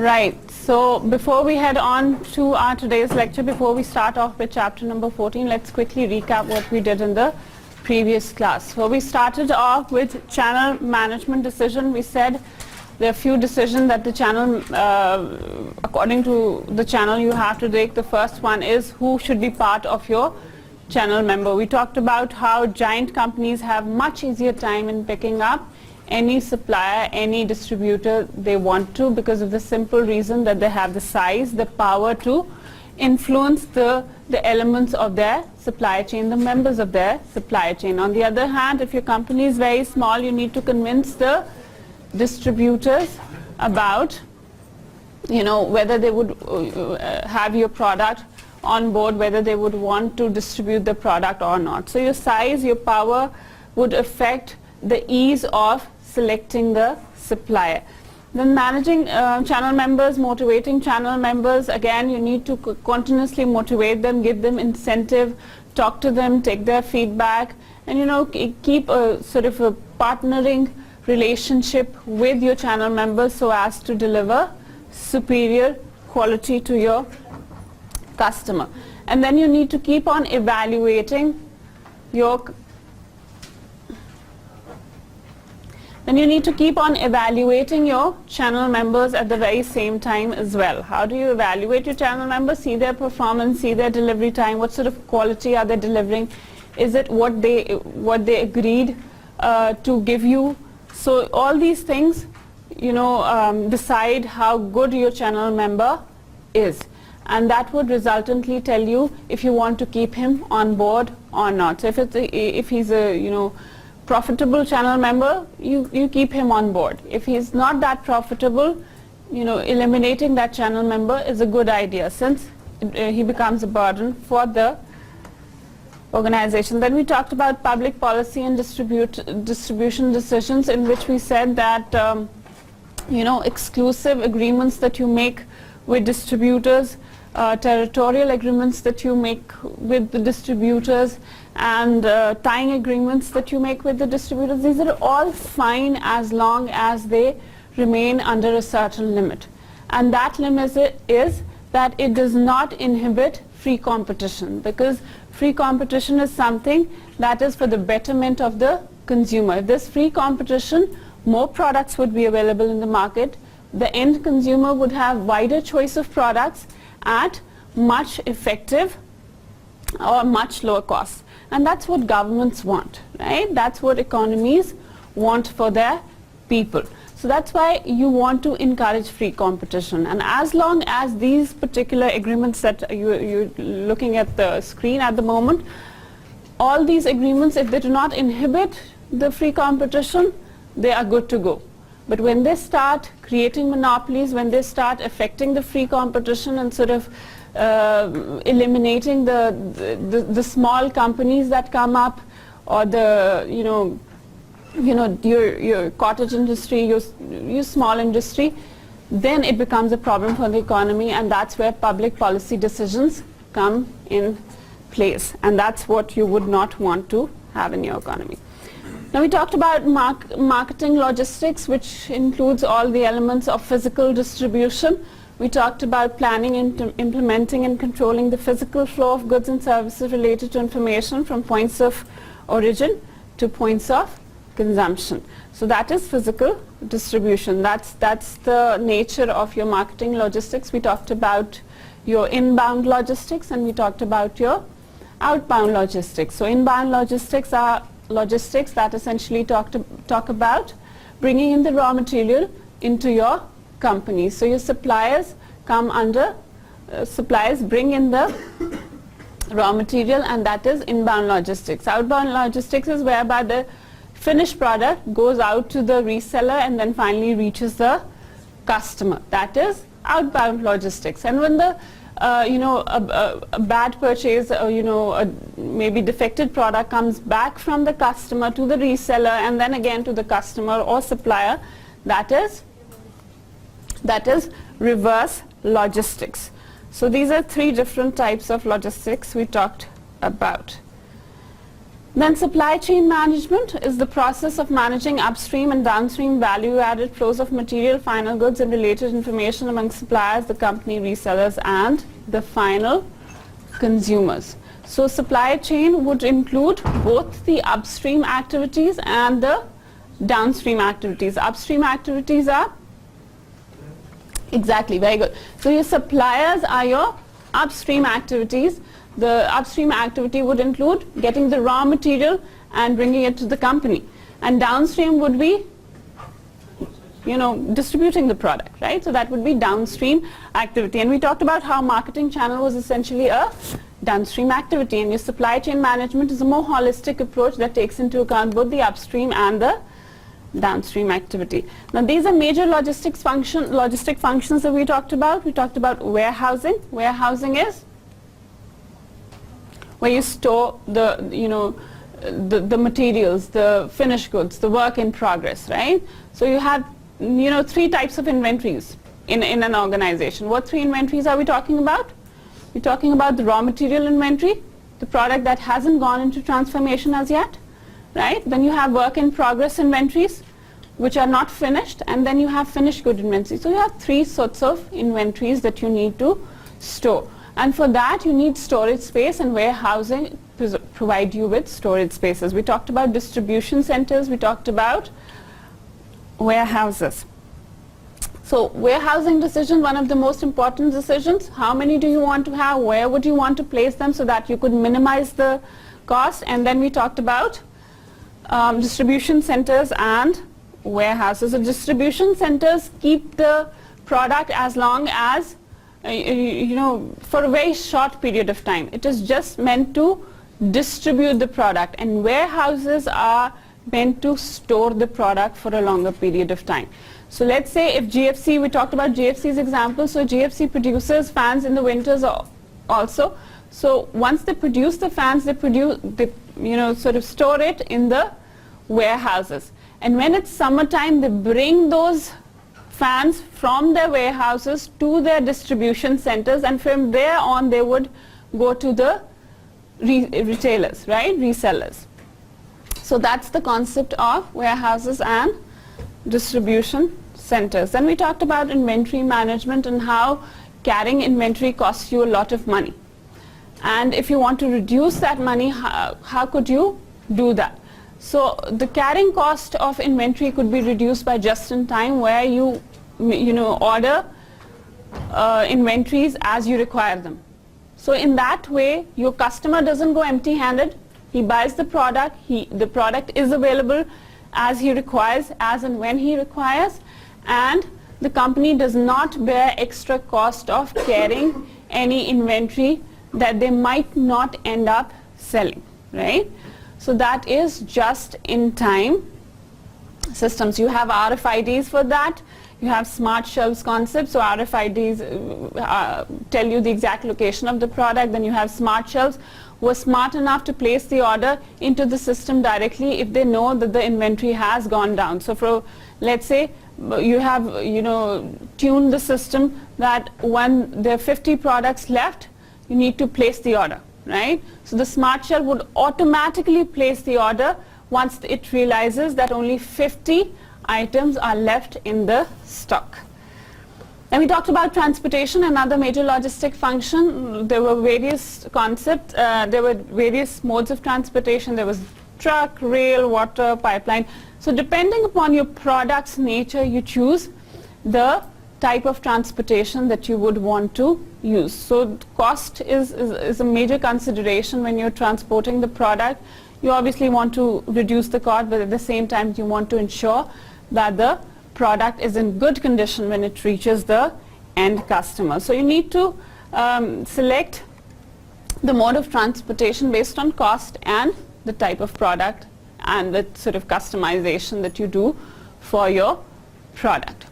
Right. So before we head on to our today's lecture, before we start off with chapter number 14, let's quickly recap what we did in the previous class. So we started off with channel management decision. We said there are a few decisions that the channel, according to the channel, you have to take. The first one is who should be part of your channel member. We talked about how giant companies have much easier time in picking up any supplier, any distributor they want to, because of the simple reason that they have the size, the power to influence the elements of their supply chain, the members of their supply chain. On the other hand, if your company is very small, you need to convince the distributors about, whether they would have your product on board, whether they would want to distribute the product or not. So your size, your power would affect the ease of selecting the supplier. Then managing channel members, motivating channel members, again you need to continuously motivate them, give them incentive, talk to them, take their feedback, and keep a sort of a partnering relationship with your channel members so as to deliver superior quality to your customer. And then you need to keep on evaluating your channel members at the very same time as well. How do you evaluate your channel members? See their performance, see their delivery time, what sort of quality are they delivering, is it what they agreed to give you. So all these things decide how good your channel member is, and that would resultantly tell you if you want to keep him on board or not. So if he's a profitable channel member, you keep him on board. If he's not that profitable, eliminating that channel member is a good idea, since he becomes a burden for the organization. Then we talked about public policy and distribution decisions, in which we said that exclusive agreements that you make with distributors, territorial agreements that you make with the distributors, and tying agreements that you make with the distributors, these are all fine as long as they remain under a certain limit. And that limit is that it does not inhibit free competition, because free competition is something that is for the betterment of the consumer. If there's free competition, more products would be available in the market. The end consumer would have wider choice of products at much effective or much lower cost. And that's what governments want, right? That's what economies want for their people. So that's why you want to encourage free competition. And as long as these particular agreements that you're looking at the screen at the moment, all these agreements, if they do not inhibit the free competition, they are good to go. But when they start creating monopolies, when they start affecting the free competition and sort of eliminating the small companies that come up, or the your cottage industry, your small industry, then it becomes a problem for the economy, and that's where public policy decisions come in place, and that's what you would not want to have in your economy. Now we talked about marketing logistics, which includes all the elements of physical distribution. We talked about planning, implementing and controlling the physical flow of goods and services related to information from points of origin to points of consumption. So that is physical distribution. That's the nature of your marketing logistics. We talked about your inbound logistics, and we talked about your outbound logistics. So inbound logistics are logistics that essentially talk about bringing in the raw material into your company. So your suppliers come under, suppliers bring in the raw material, and that is inbound logistics. Outbound logistics is whereby the finished product goes out to the reseller and then finally reaches the customer. That is outbound logistics. And when the a bad purchase, a maybe defective product comes back from the customer to the reseller and then again to the customer or supplier, that is reverse logistics. So these are three different types of logistics we talked about. Then supply chain management is the process of managing upstream and downstream value-added flows of material, final goods and related information among suppliers, the company, resellers and the final consumers. So supply chain would include both the upstream activities and the downstream activities. Upstream activities are, exactly, very good. So your suppliers are your upstream activities. The upstream activity would include getting the raw material and bringing it to the company. And downstream would be, distributing the product, right? So that would be downstream activity. And we talked about how marketing channel was essentially a downstream activity. And your supply chain management is a more holistic approach that takes into account both the upstream and the downstream activity. Now these are major logistic functions that we talked about. We talked about warehousing. Warehousing is where you store the materials, the finished goods, the work in progress, right? So you have, three types of inventories in an organization. What three inventories are we talking about? We're talking about the raw material inventory, the product that hasn't gone into transformation as yet, right? Then you have work in progress inventories, which are not finished, and then you have finished good inventory. So you have three sorts of inventories that you need to store. And for that you need storage space, and warehousing provide you with storage spaces. We talked about distribution centers, we talked about warehouses. So warehousing decision, one of the most important decisions. How many do you want to have? Where would you want to place them so that you could minimize the cost? And then we talked about distribution centers and warehouses. So distribution centers keep the product as long as for a very short period of time. It is just meant to distribute the product, and warehouses are meant to store the product for a longer period of time. So let's say if GFC, we talked about GFC's example, so GFC produces fans in the winters also. So once they produce the fans, they sort of store it in the warehouses. And when it's summertime, they bring those fans from their warehouses to their distribution centers, and from there on they would go to the retailers, right, resellers. So that's the concept of warehouses and distribution centers. Then we talked about inventory management and how carrying inventory costs you a lot of money. And if you want to reduce that money, how could you do that? So the carrying cost of inventory could be reduced by just-in-time, where you order inventories as you require them. So in that way, your customer doesn't go empty-handed. He buys the product. The product is available as he requires, as and when he requires, and the company does not bear extra cost of carrying any inventory that they might not end up selling, right? So that is just-in-time systems. You have RFIDs for that. You have smart shelves concept. So RFIDs tell you the exact location of the product. Then you have smart shelves who are smart enough to place the order into the system directly if they know that the inventory has gone down. So for, let's say, you have tuned the system that when there are 50 products left, you need to place the order, right? So the smart shelf would automatically place the order once it realizes that only 50 items are left in the stock. And we talked about transportation, another major logistic function. There were various concepts, there were various modes of transportation. There was truck, rail, water, pipeline. So depending upon your product's nature, you choose the type of transportation that you would want to use. So cost is a major consideration when you're transporting the product. You obviously want to reduce the cost, but at the same time you want to ensure that the product is in good condition when it reaches the end customer. So you need to select the mode of transportation based on cost and the type of product and the sort of customization that you do for your product.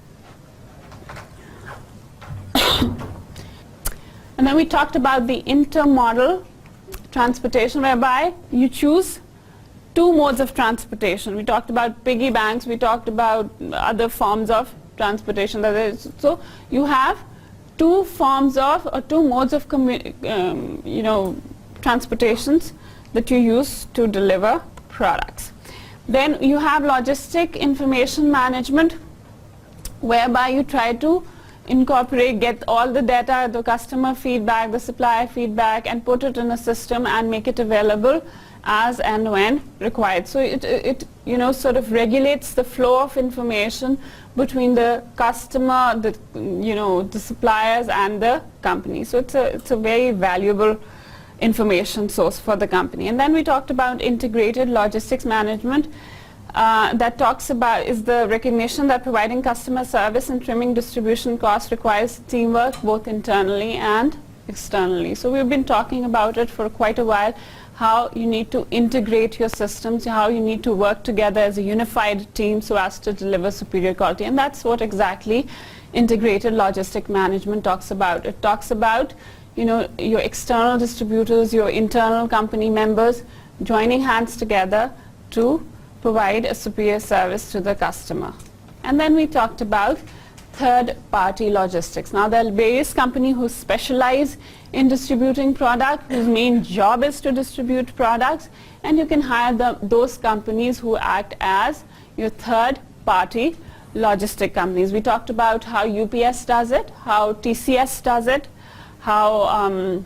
And then we talked about the intermodal transportation, whereby you choose two modes of transportation. We talked about piggy banks, we talked about other forms of transportation. So you have two forms of, or two modes of transportations that you use to deliver products. Then you have logistic information management, whereby you try to incorporate, get all the data, the customer feedback, the supplier feedback, and put it in a system and make it available as and when required. So it you know, sort of regulates the flow of information between the customer, the you know, the suppliers and the company. So it's a very valuable information source for the company. And then we talked about integrated logistics management. That talks about is the recognition that providing customer service and trimming distribution costs requires teamwork both internally and externally. So we've been talking about it for quite a while, how you need to integrate your systems, how you need to work together as a unified team so as to deliver superior quality. And that's what exactly integrated logistic management talks about. It talks about, you know, your external distributors, your internal company members joining hands together to provide a superior service to the customer. And then we talked about third-party logistics. Now there are various companies who specialize in distributing product, whose main job is to distribute products, and you can hire those companies who act as your third-party logistic companies. We talked about how UPS does it, how TCS does it, how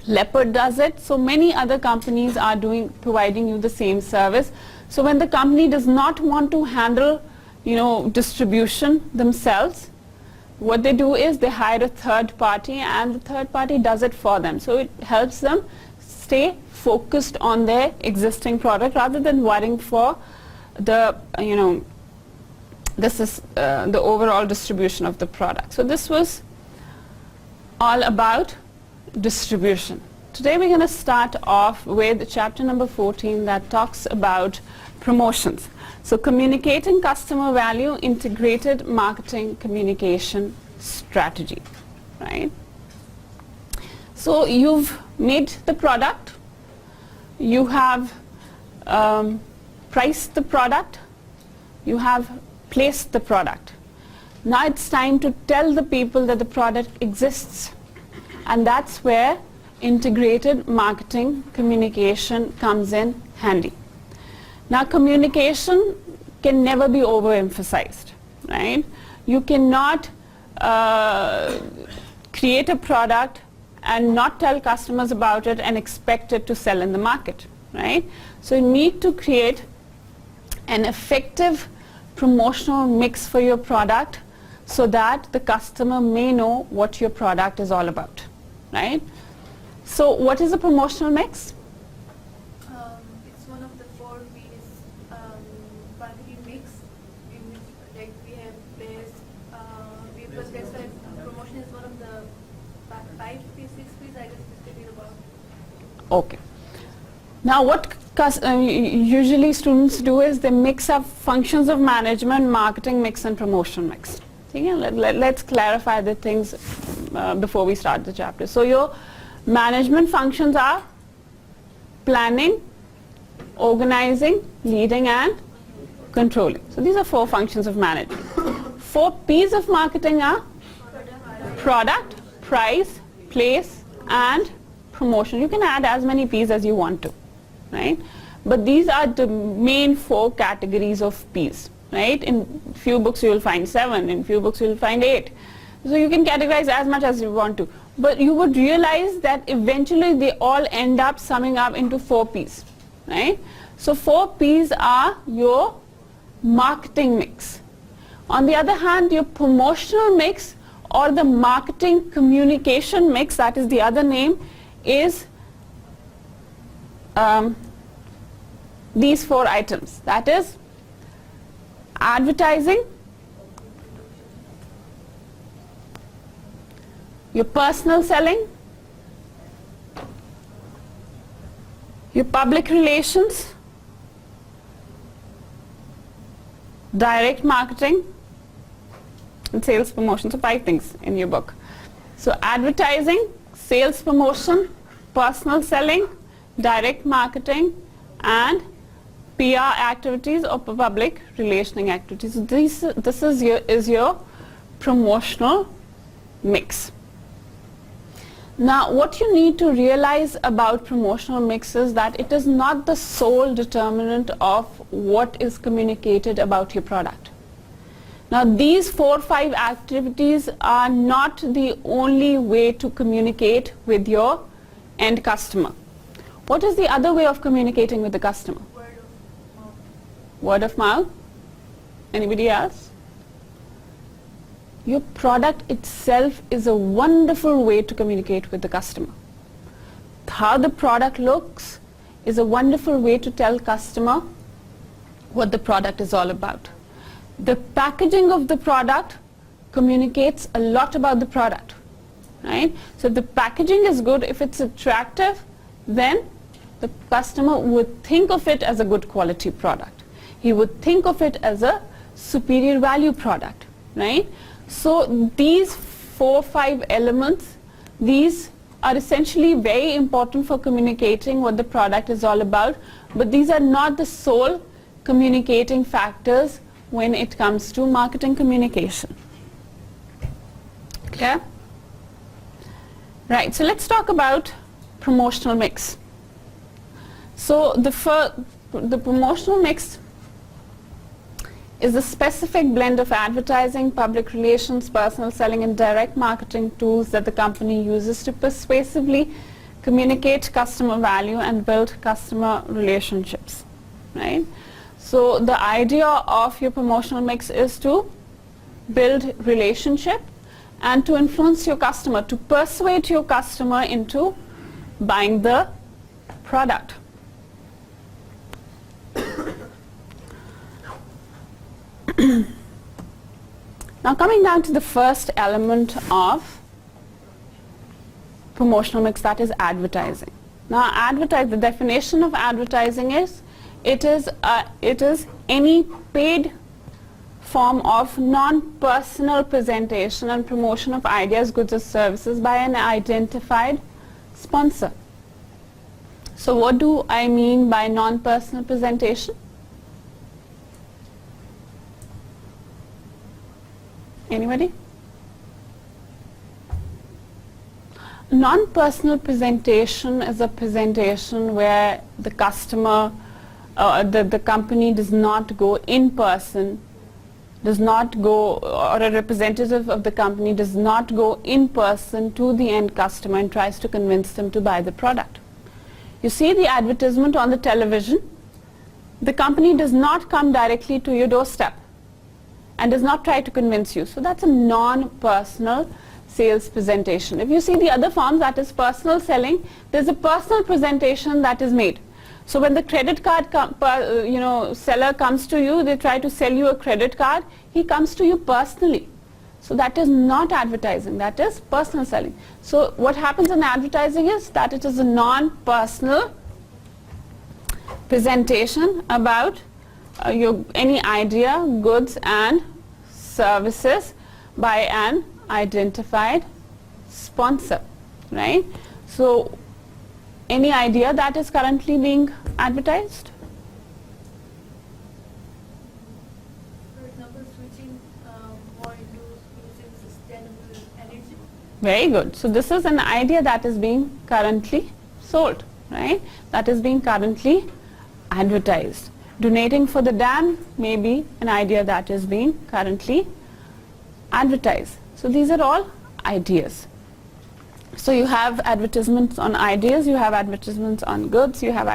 Leopard does it. So many other companies are providing you the same service. So when the company does not want to handle, you know, distribution themselves, what they do is they hire a third party, and the third party does it for them. So it helps them stay focused on their existing product rather than worrying for the, you know, this is the overall distribution of the product. So this was all about distribution. Today we're going to start off with chapter number 14 that talks about promotions. So communicating customer value, integrated marketing communication strategy, right? So you've made the product, you have priced the product, you have placed the product. Now it's time to tell the people that the product exists, and that's where integrated marketing communication comes in handy. Now communication can never be overemphasized, right? You cannot create a product and not tell customers about it and expect it to sell in the market, right? So you need to create an effective promotional mix for your product so that the customer may know what your product is all about, right? So what is a promotional mix? It's one of the 4 P's quantity mix in which, like, we have base, because that's why promotion is one of the 5 P's, 6 P's, I guess it's talking about. Okay. Now what usually students do is they mix up functions of management, marketing mix and promotion mix. Okay? Let's clarify the things before we start the chapter. So your management functions are planning, organizing, leading and controlling. So these are 4 functions of management. 4 P's of marketing are product, price, place and promotion. You can add as many P's as you want to, right? But these are the main 4 categories of P's, right? In few books you will find 7, in few books you will find 8. So you can categorize as much as you want to. But you would realize that eventually they all end up summing up into 4 P's, right? So 4 P's are your marketing mix. On the other hand, your promotional mix or the marketing communication mix, that is the other name, is these 4 items. That is advertising, your personal selling, your public relations, direct marketing, and sales promotion. So 5 things in your book. So advertising, sales promotion, personal selling, direct marketing, and PR activities or public relationing activities. So this is your promotional mix. Now, what you need to realize about promotional mix is that it is not the sole determinant of what is communicated about your product. Now, these 4 or 5 activities are not the only way to communicate with your end customer. What is the other way of communicating with the customer? Word of mouth. Word of mouth? Anybody else? Your product itself is a wonderful way to communicate with the customer. How the product looks is a wonderful way to tell customer what the product is all about. The packaging of the product communicates a lot about the product, right? So if the packaging is good, if it's attractive, then the customer would think of it as a good quality product. He would think of it as a superior value product, right? So these 4 or 5 elements, these are essentially very important for communicating what the product is all about, but these are not the sole communicating factors when it comes to marketing communication. Clear? Right, so let's talk about promotional mix. So the promotional mix is a specific blend of advertising, public relations, personal selling, and direct marketing tools that the company uses to persuasively communicate customer value and build customer relationships, right? So the idea of your promotional mix is to build relationship and to influence your customer, to persuade your customer into buying the product. Now coming down to the first element of promotional mix, that is advertising. Now the definition of advertising is it is any paid form of non-personal presentation and promotion of ideas, goods or services by an identified sponsor. So what do I mean by non-personal presentation? Anybody? Non-personal presentation is a presentation where the customer, the company does not go in person, does not go, or a representative of the company does not go in person to the end customer and tries to convince them to buy the product. You see the advertisement on the television, the company does not come directly to your doorstep and does not try to convince you. So that's a non-personal sales presentation. If you see the other forms, that is personal selling, there's a personal presentation that is made. So when the credit card seller comes to you, they try to sell you a credit card, he comes to you personally. So that is not advertising, that is personal selling. So what happens in advertising is that it is a non-personal presentation about any idea, goods and services by an identified sponsor, right? So any idea that is currently being advertised? For example, switching more into using sustainable energy. Very good. So this is an idea that is being currently sold, right? That is being currently advertised. Donating for the dam may be an idea that is being currently advertised. So these are all ideas. So you have advertisements on ideas, you have advertisements on goods, you have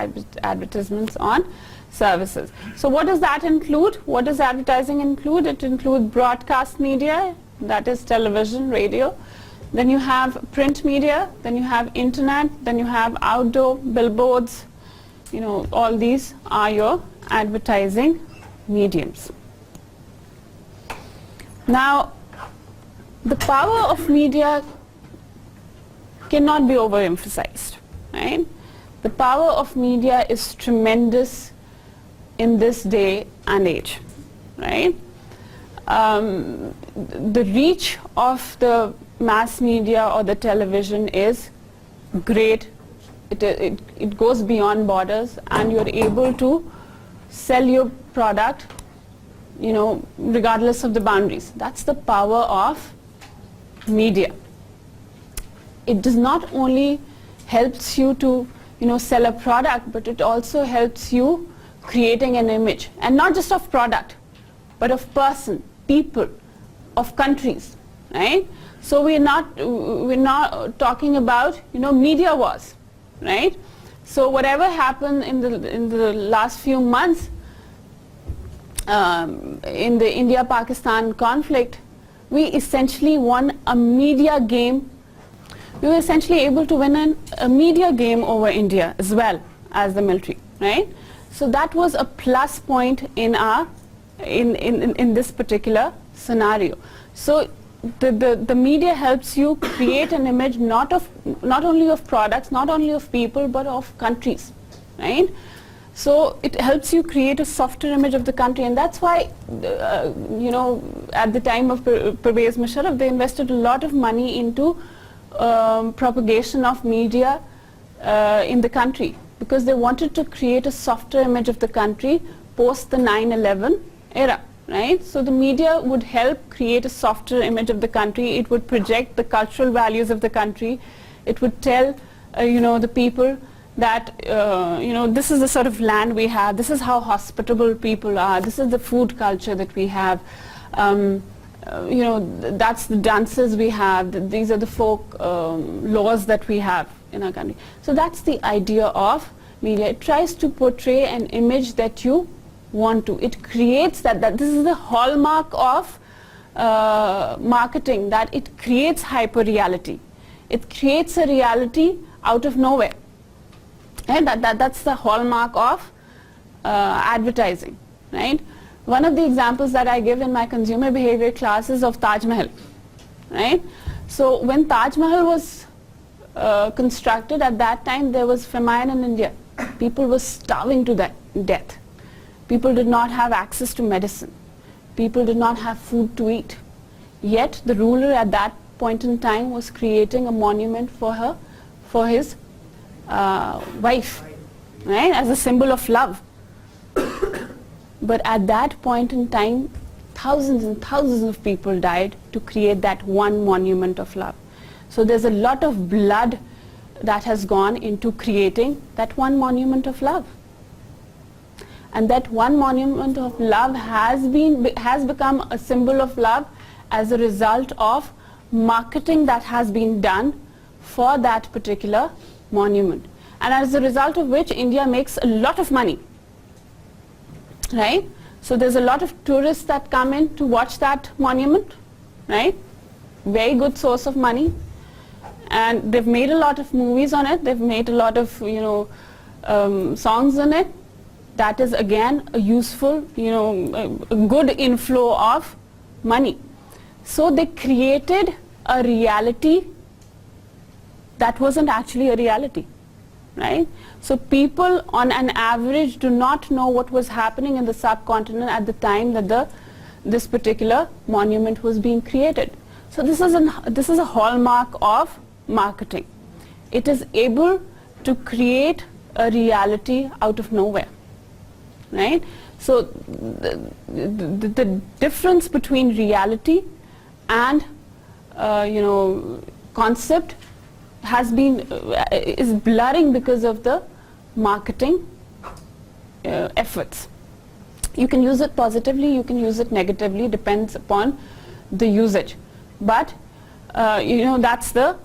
advertisements on services. So what does that include? What does advertising include? It includes broadcast media, that is television, radio. Then you have print media, then you have internet, then you have outdoor billboards. You know, all these are your advertising mediums. Now, the power of media cannot be overemphasized, right? The power of media is tremendous in this day and age, right? The reach of the mass media or the television is great. It goes beyond borders, and you're able to sell your product, you know, regardless of the boundaries. That's the power of media. it does not only helps you to sell a product, but it also helps you creating an image, and not just of product, but of person, people, of countries, right? So we're not talking about media wars, right? So whatever happened in the last few months in the India-Pakistan conflict, we essentially won a media game. We were essentially able to win a media game over India as well as the military, right? So that was a plus point in our in this particular scenario. So the media helps you create an image not only of products, not only of people, but of countries, right? So it helps you create a softer image of the country, and that's why at the time of Pervez Musharraf, they invested a lot of money into propagation of media in the country, because they wanted to create a softer image of the country post the 9/11 era, right? So the media would help create a softer image of the country. It would project the cultural values of the country. It would tell the people that this is the sort of land we have, this is how hospitable people are, this is the food culture that we have, that's the dances we have, these are the folk laws that we have in our country. So that's the idea of media. It tries to portray an image that you want to. It creates that this is the hallmark of marketing, that it creates hyper-reality. It creates a reality out of nowhere. And that's the hallmark of advertising, right? One of the examples that I give in my consumer behavior classes of Taj Mahal, right? So when Taj Mahal was constructed, at that time there was famine in India. People were starving to death. People did not have access to medicine. People did not have food to eat. Yet the ruler at that point in time was creating a monument for his wife, right, as a symbol of love. But at that point in time, thousands and thousands of people died to create that one monument of love. So there's a lot of blood that has gone into creating that one monument of love. And that one monument of love has become a symbol of love as a result of marketing that has been done for that particular monument, and as a result of which India makes a lot of money, right? So there's a lot of tourists that come in to watch that monument, right? Very good source of money, and they've made a lot of movies on it. They've made a lot of songs on it. That is again a useful, a good inflow of money. So they created a reality that wasn't actually a reality, right? So people on an average do not know what was happening in the subcontinent at the time that this particular monument was being created. So this is a hallmark of marketing. It is able to create a reality out of nowhere, right? So the difference between reality and concept is blurring because of the marketing efforts. You can use it positively, you can use it negatively, depends upon the usage. But that's the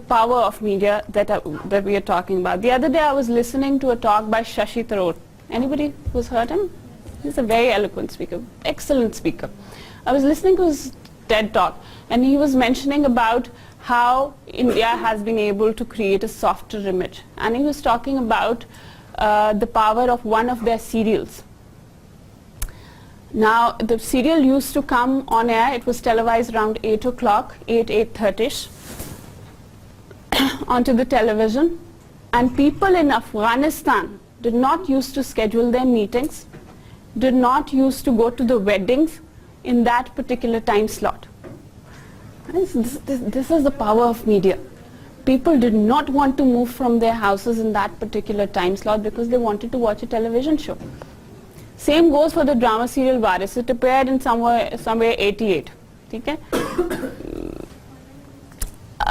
power of media that we are talking about. The other day I was listening to a talk by Shashi Tharoor. Anybody who's heard him? He's a very eloquent speaker, excellent speaker. I was listening to his TED talk, and he was mentioning about how India has been able to create a softer image. And he was talking about the power of one of their serials. Now, the serial used to come on air. It was televised around 8 o'clock, 8:30ish onto the television. And people in Afghanistan did not used to schedule their meetings, did not used to go to the weddings in that particular time slot. This is the power of media. People did not want to move from their houses in that particular time slot because they wanted to watch a television show. Same goes for the drama serial Varis. It appeared in somewhere 88. Okay?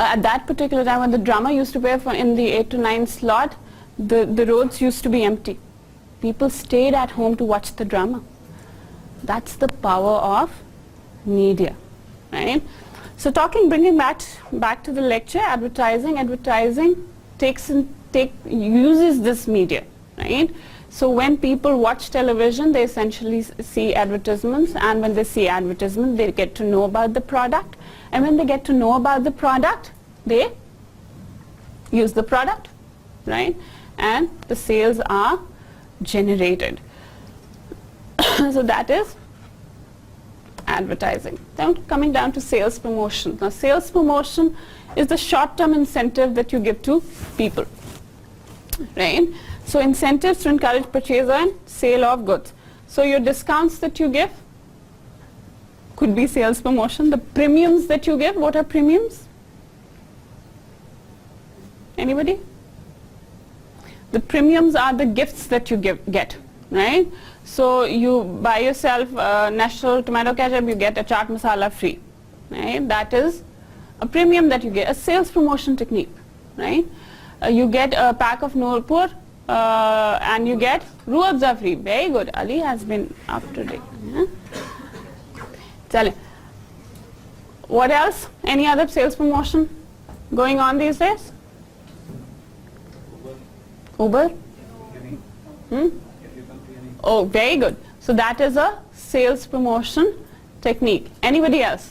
At that particular time when the drummer used to play in the 8 to 9 slot, the roads used to be empty. People stayed at home to watch the drama. That's the power of media, right? So bringing back to the lecture, advertising uses this media, right? So when people watch television, they essentially see advertisements, and when they see advertisements, they get to know about the product, and when they get to know about the product, they use the product, right? And the sales are generated. So that is advertising. Then coming down to sales promotion. Now sales promotion is the short-term incentive that you give to people, right? So incentives to encourage purchase and sale of goods. So your discounts that you give could be sales promotion. The premiums that you give, what are premiums? Anybody? The premiums are the gifts that you get, right? So you buy yourself National Tomato Ketchup, you get a chaat masala free, right? That is a premium that you get, a sales promotion technique, right? You get a pack of Nurpur and you get Ruh Afza free. Very good. Ali has been up to date. Yeah? Tell him. What else? Any other sales promotion going on these days? Uber? Oh, very good. So that is a sales promotion technique. Anybody else?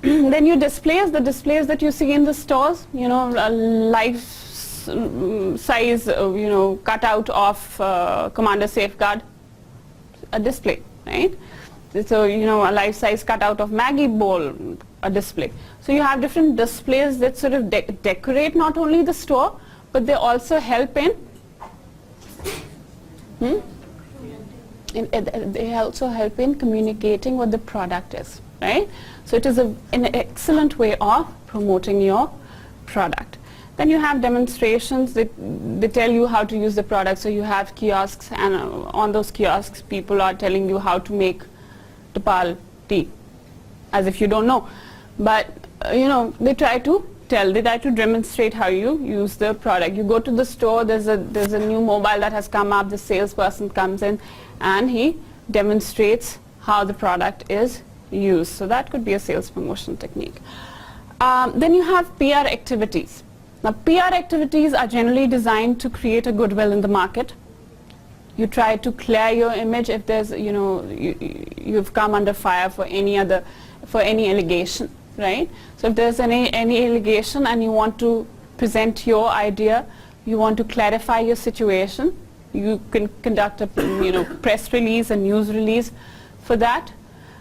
Then you displays, the displays that you see in the stores, you know, life size, you know, cutout of Commander Safeguard, a display, right? So, you know, a life size cutout of Maggie bowl, a display. So you have different displays that sort of decorate not only the store, but they also help in, they also help in communicating what the product is, right? So it is an excellent way of promoting your product. Then you have demonstrations that they tell you how to use the product. So you have kiosks, and on those kiosks people are telling you how to make Tapal tea, as if you don't know. But you know, they try to demonstrate how you use the product. You go to the store, there's a new mobile that has come up, the salesperson comes in and he demonstrates how the product is used. So that could be a sales promotion technique. Then you have PR activities. Now PR activities are generally designed to create a goodwill in the market. You try to clear your image if there's, you know, you've come under fire for any allegation, right? So if there's any allegation and you want to present your idea, you want to clarify your situation, you can conduct a press release, a news release for that.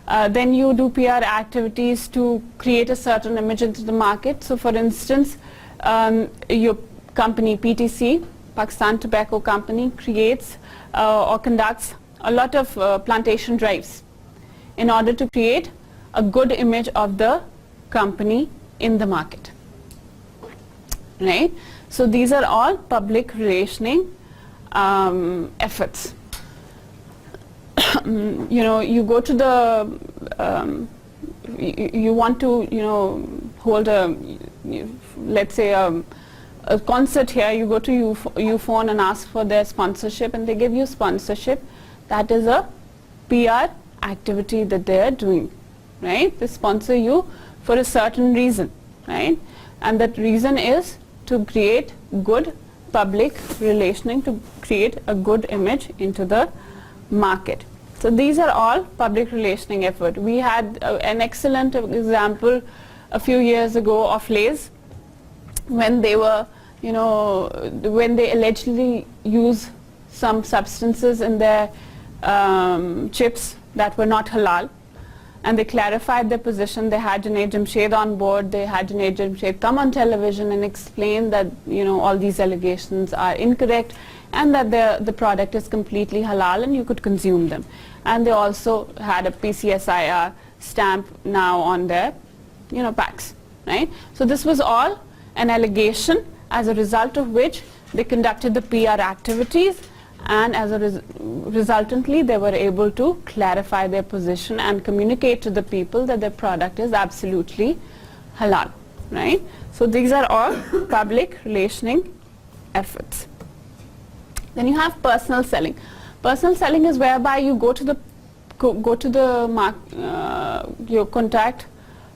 Then you do PR activities to create a certain image into the market. So for instance, your company PTC, Pakistan Tobacco Company, creates or conducts a lot of plantation drives in order to create a good image of the company in the market, right? So these are all public relationing efforts. You know, you go to the you want to hold a, let's say a concert here, you go to Ufone and ask for their sponsorship and they give you sponsorship. That is a PR activity that they are doing, right? They sponsor you for a certain reason, right? And that reason is to create good public relationing, to create a good image into the market. So these are all public relationing effort. We had an excellent example a few years ago of Lay's, when they were, when they allegedly used some substances in their chips that were not halal, and they clarified their position. They had Junaid Jamshed on board. They had Junaid Jamshed come on television and explain that all these allegations are incorrect and that the product is completely halal and you could consume them. And they also had a PCSIR stamp now on their packs, right? So this was all an allegation, as a result of which they conducted the PR activities and as a resultantly they were able to clarify their position and communicate to the people that their product is absolutely halal, right? So these are all public relationing efforts. Then you have personal selling. Personal selling is whereby you go to the your contact,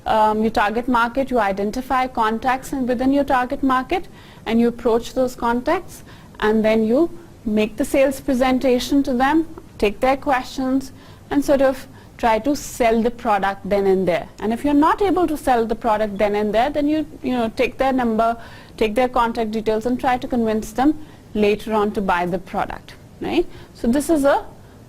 your target market, you identify contacts within your target market, and you approach those contacts, and then you make the sales presentation to them, take their questions, and sort of try to sell the product then and there. And if you're not able to sell the product then and there, then you take their number, take their contact details, and try to convince them later on to buy the product, right? So this is a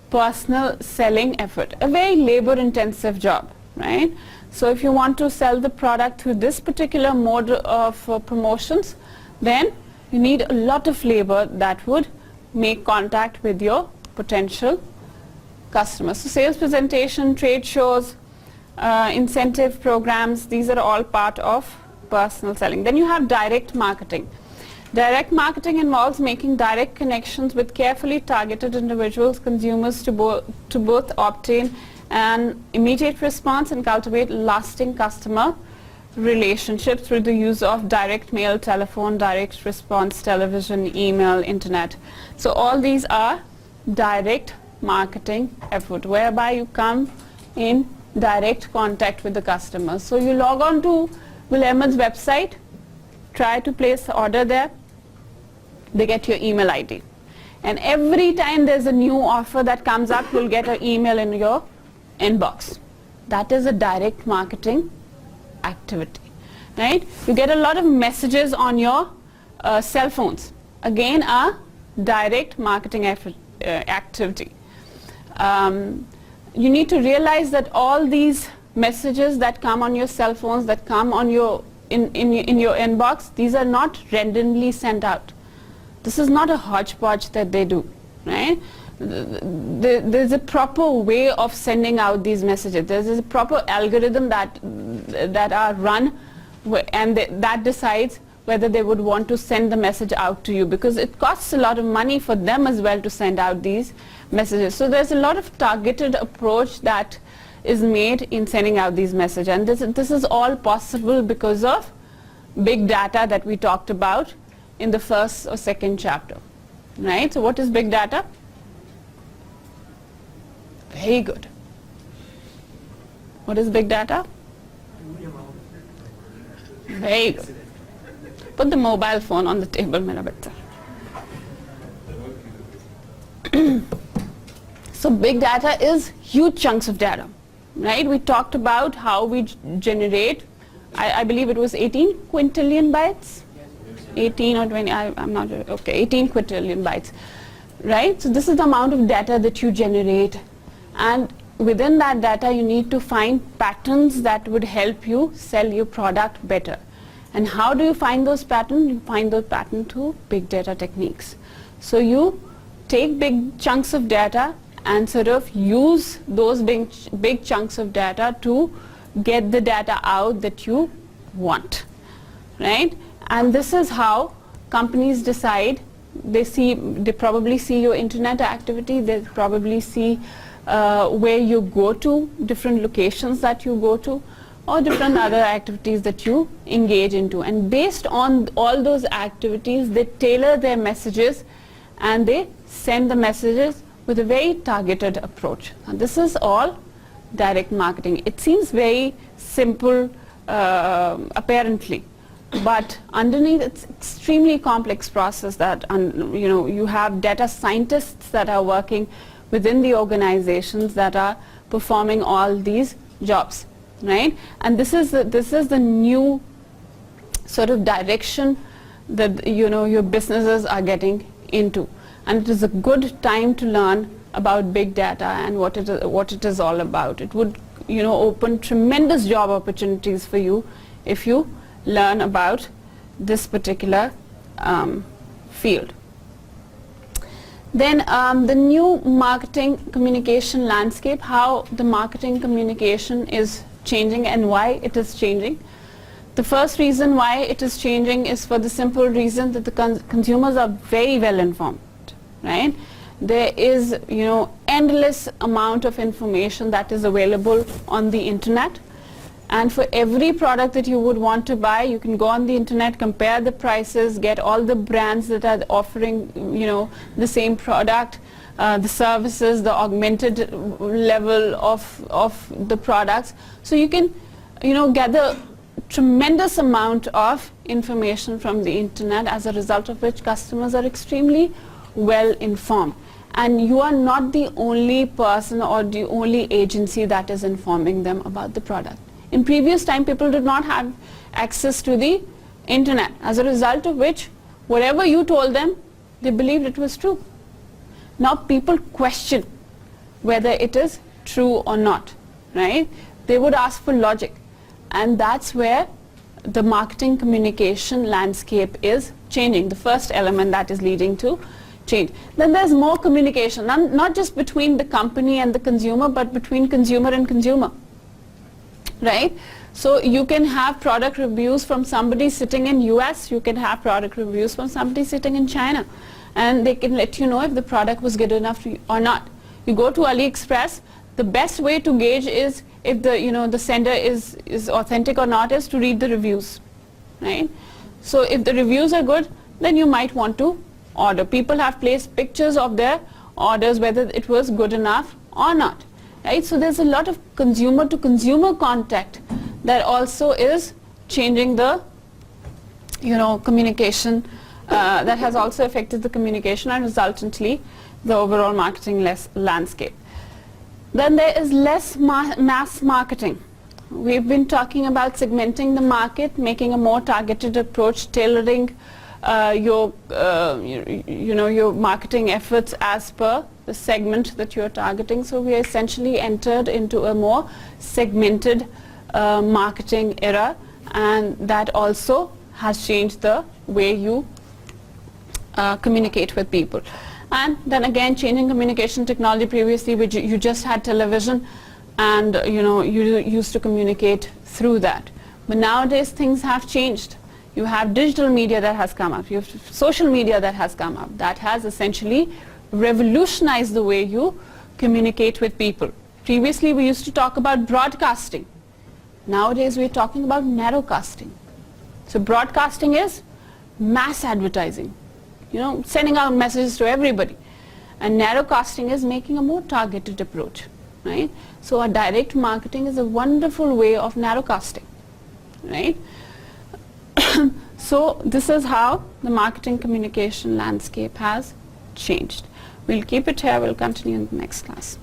personal selling effort, a very labor intensive job, right? So if you want to sell the product through this particular mode of promotions, then you need a lot of labor that would make contact with your potential customers. So sales presentation, trade shows, incentive programs, these are all part of personal selling. Then you have direct marketing. Direct marketing involves making direct connections with carefully targeted individuals, consumers, to both obtain an immediate response and cultivate lasting customer relationships through the use of direct mail, telephone, direct response, television, email, internet. So all these are direct marketing effort, whereby you come in direct contact with the customer. So you log on to Will Ahmed's website, try to place the order there, they get your email ID. And every time there's a new offer that comes up, you'll get an email in your inbox. That is a direct marketing activity, right? You get a lot of messages on your cell phones. Again, a direct marketing effort, activity. You need to realize that all these messages that come on your cell phones, that come on your in your inbox, these are not randomly sent out. This is not a hodgepodge that they do, right? There's a proper way of sending out these messages. There's a proper algorithm that are run, and that decides whether they would want to send the message out to you, because it costs a lot of money for them as well to send out these messages. So there's a lot of targeted approach that is made in sending out these messages, and this is all possible because of big data that we talked about in the first or second chapter, right? So what is big data? Very good. What is big data? Very good. Put the mobile phone on the table, mera bachcha. So big data is huge chunks of data, right? We talked about how we generate, I believe it was 18 quintillion bytes, 18 or 20, I'm not sure, okay, 18 quintillion bytes, right? So this is the amount of data that you generate, and within that data you need to find patterns that would help you sell your product better. And how do you find those patterns? You find those patterns through big data techniques. So you take big chunks of data and sort of use those big chunks of data to get the data out that you want, right? And this is how companies decide. They probably see your internet activity, they probably see where you go to, different locations that you go to, or different other activities that you engage into. And based on all those activities, they tailor their messages and they send the messages with a very targeted approach. And this is all direct marketing. It seems very simple apparently, but underneath it's extremely complex process that you have data scientists that are working within the organizations that are performing all these jobs, right? And this is the new sort of direction that your businesses are getting into, and it is a good time to learn about big data and what it is all about. It would open tremendous job opportunities for you if you learn about this particular field. Then the new marketing communication landscape, how the marketing communication is changing and why it is changing. The first reason why it is changing is for the simple reason that the consumers are very well informed, right? there is, endless amount of information that is available on the internet. And for every product that you would want to buy, you can go on the internet, compare the prices, get all the brands that are offering, the same product, the services, the augmented level of the products. So you can, gather tremendous amount of information from the internet, as a result of which customers are extremely well informed. And you are not the only person or the only agency that is informing them about the product. In previous time, people did not have access to the internet, as a result of which whatever you told them, they believed it was true. Now people question whether it is true or not, right? They would ask for logic, and that's where the marketing communication landscape is changing, the first element that is leading to change. Then there's more communication, not just between the company and the consumer, but between consumer and consumer. Right? So you can have product reviews from somebody sitting in US, you can have product reviews from somebody sitting in China, and they can let you know if the product was good enough or not. You go to AliExpress, the best way to gauge is if the sender is authentic or not is to read the reviews, right? So if the reviews are good, then you might want to order. People have placed pictures of their orders, whether it was good enough or not. Right? So there's a lot of consumer to consumer contact that also is changing the communication, that has also affected the communication and resultantly the overall marketing landscape. Then there is less mass marketing. We've been talking about segmenting the market, making a more targeted approach, tailoring your marketing efforts as per the segment that you're targeting. So we essentially entered into a more segmented marketing era, and that also has changed the way you communicate with people. And then again, changing communication technology. Previously you just had television, and you used to communicate through that. But nowadays things have changed. You have digital media that has come up, you have social media that has come up, that has essentially revolutionized the way you communicate with people. Previously we used to talk about broadcasting. Nowadays we're talking about narrowcasting. So broadcasting is mass advertising, sending out messages to everybody. And narrowcasting is making a more targeted approach, right? So a direct marketing is a wonderful way of narrowcasting, right? So this is how the marketing communication landscape has changed. We'll keep it here. We'll continue in the next class.